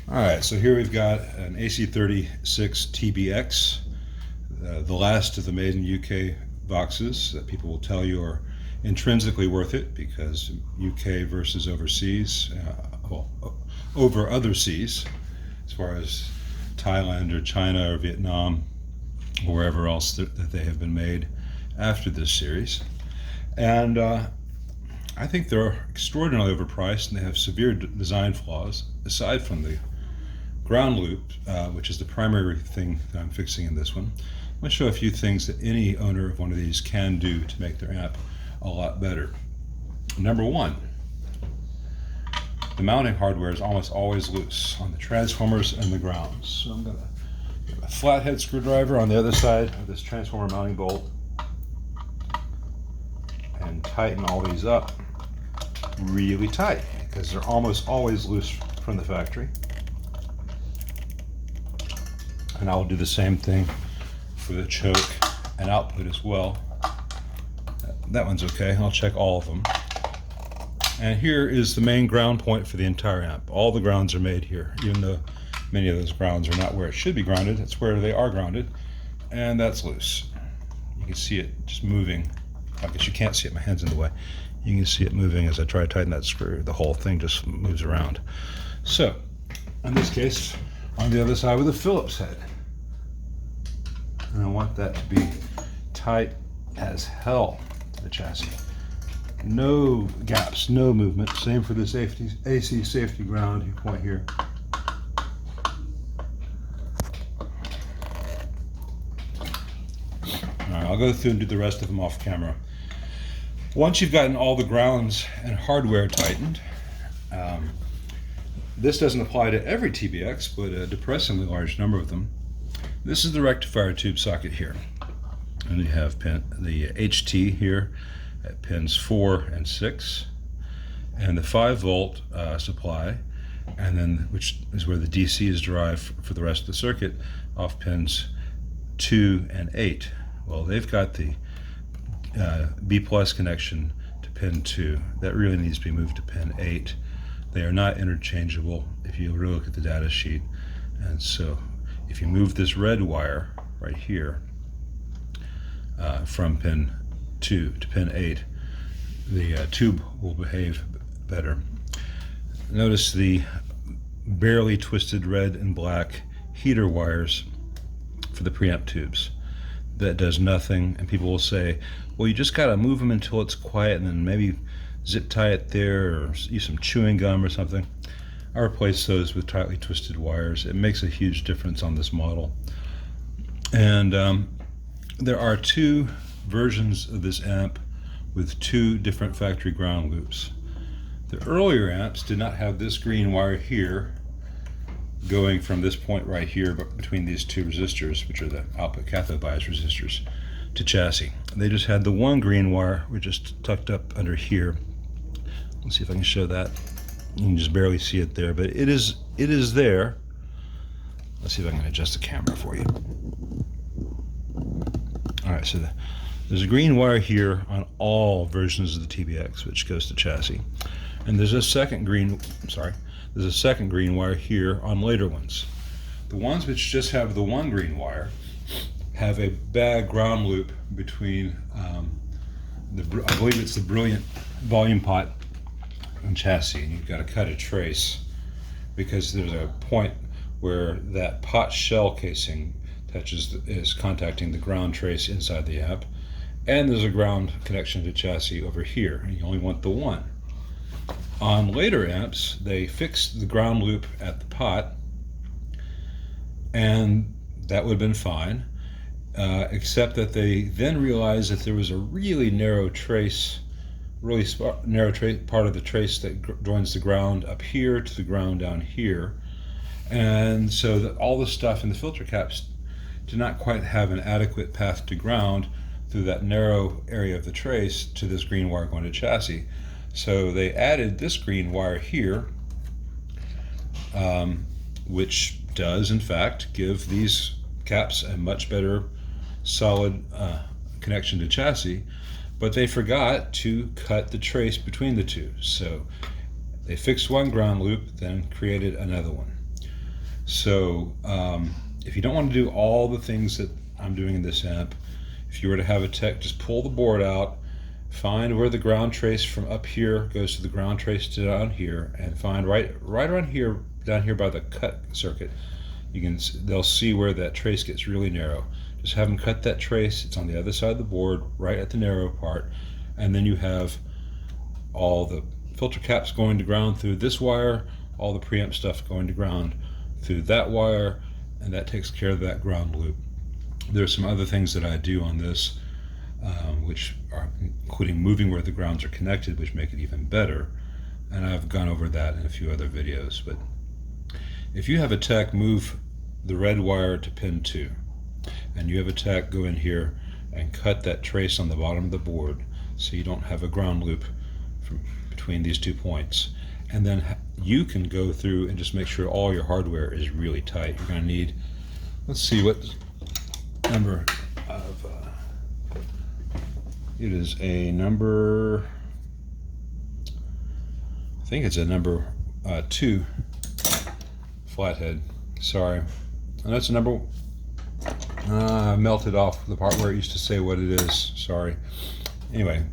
All right, so here we've got an AC36 TBX, the last of the made in UK boxes that people will tell you are intrinsically worth it because UK versus overseas, over other seas, as far as Thailand or China or Vietnam or wherever else that they have been made after this series. And I think they're extraordinarily overpriced and they have severe design flaws, aside from the ground loop, which is the primary thing that I'm fixing in this one. I'm going to show a few things that any owner of one of these can do to make their amp a lot better. Number one, the mounting hardware is almost always loose on the transformers and the grounds. So I'm going to get a flathead screwdriver on the other side of this transformer mounting bolt and tighten all these up really tight because they're almost always loose from the factory. And I'll do the same thing for the choke and output as well. That one's okay. I'll check all of them. And here is the main ground point for the entire amp. All the grounds are made here, even though many of those grounds are not where it should be grounded. It's where they are grounded, and that's loose. You can see it just moving. I guess you can't see it, my hand's in the way. You can see it moving as I try to tighten that screw. The whole thing just moves around. So, in this case, on the other side with a Phillips head. And I want that to be tight as hell to the chassis. No gaps, no movement. Same for this AC safety ground point here. All right, I'll go through and do the rest of them off camera. Once you've gotten all the grounds and hardware tightened, this doesn't apply to every TBX, but a depressingly large number of them. This is the rectifier tube socket here. And you have the HT here at pins 4 and 6, and the 5-volt supply, and then which is where the DC is derived for the rest of the circuit, off pins 2 and 8. Well, they've got the B plus connection to pin 2. That really needs to be moved to pin 8. They are not interchangeable if you really look at the data sheet. And so if you move this red wire right here from pin 2 to pin 8, the tube will behave better. Notice the barely twisted red and black heater wires for the preamp tubes. That does nothing, and people will say, well, you just got to move them until it's quiet and then maybe zip tie it there or use some chewing gum or something. I replace those with tightly twisted wires. It makes a huge difference on this model. And there are two versions of this amp with two different factory ground loops. The earlier amps did not have this green wire here going from this point right here between these two resistors, which are the output cathode bias resistors, to chassis. They just had the one green wire, which is tucked up under here. Let's see if I can show that. You can just barely see it there, but it is there. Let's see if I can adjust the camera for you. All right, so there's a green wire here on all versions of the TBX, which goes to chassis. And there's a second green wire here on later ones. The ones which just have the one green wire have a bad ground loop between, I believe it's the Brilliant volume pot and chassis, and you've got to cut a trace because there's a point where that pot shell casing is contacting the ground trace inside the amp, and there's a ground connection to chassis over here, and you only want the one. On later amps, they fixed the ground loop at the pot, and that would have been fine, except that they then realized that there was a really narrow trace, part of the trace that joins the ground up here to the ground down here, and so that all the stuff in the filter caps did not quite have an adequate path to ground through that narrow area of the trace to this green wire going to chassis. So they added this green wire here, which does in fact give these caps a much better solid connection to chassis, but they forgot to cut the trace between the two. So they fixed one ground loop, then created another one. So if you don't want to do all the things that I'm doing in this amp, if you were to have a tech, just pull the board out, find where the ground trace from up here goes to the ground trace down here, and find right around here, down here by the cut circuit. They'll see where that trace gets really narrow. Just have them cut that trace. It's on the other side of the board, right at the narrow part, and then you have all the filter caps going to ground through this wire, all the preamp stuff going to ground through that wire, and that takes care of that ground loop. There's some other things that I do on this, which are including moving where the grounds are connected, which make it even better, and I've gone over that in a few other videos. But if you have a tech move the red wire to pin 2, and you have a tech go in here and cut that trace on the bottom of the board so you don't have a ground loop from between these 2 points, and then you can go through and just make sure all your hardware is really tight. You're going to need, let's see what number of, it is a number, I think it's a number 2 flathead. Sorry, and that's a number, I melted off the part where it used to say what it is. Sorry. Anyway,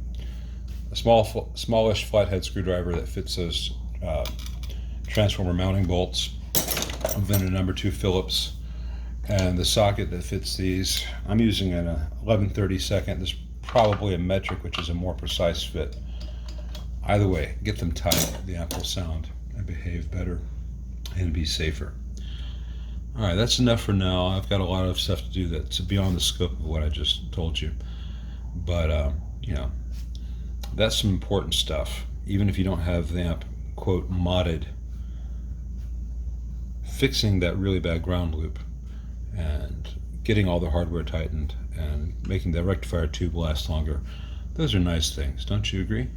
a smallish flathead screwdriver that fits those transformer mounting bolts, then a number 2 Phillips, and the socket that fits these. I'm using an 11/32. This is probably a metric, which is a more precise fit. Either way, get them tight. The amp will sound and behave better and be safer. All right, that's enough for now. I've got a lot of stuff to do that's beyond the scope of what I just told you. But, you know, that's some important stuff. Even if you don't have the amp, quote, modded, fixing that really bad ground loop and getting all the hardware tightened and making the rectifier tube last longer, those are nice things. Don't you agree?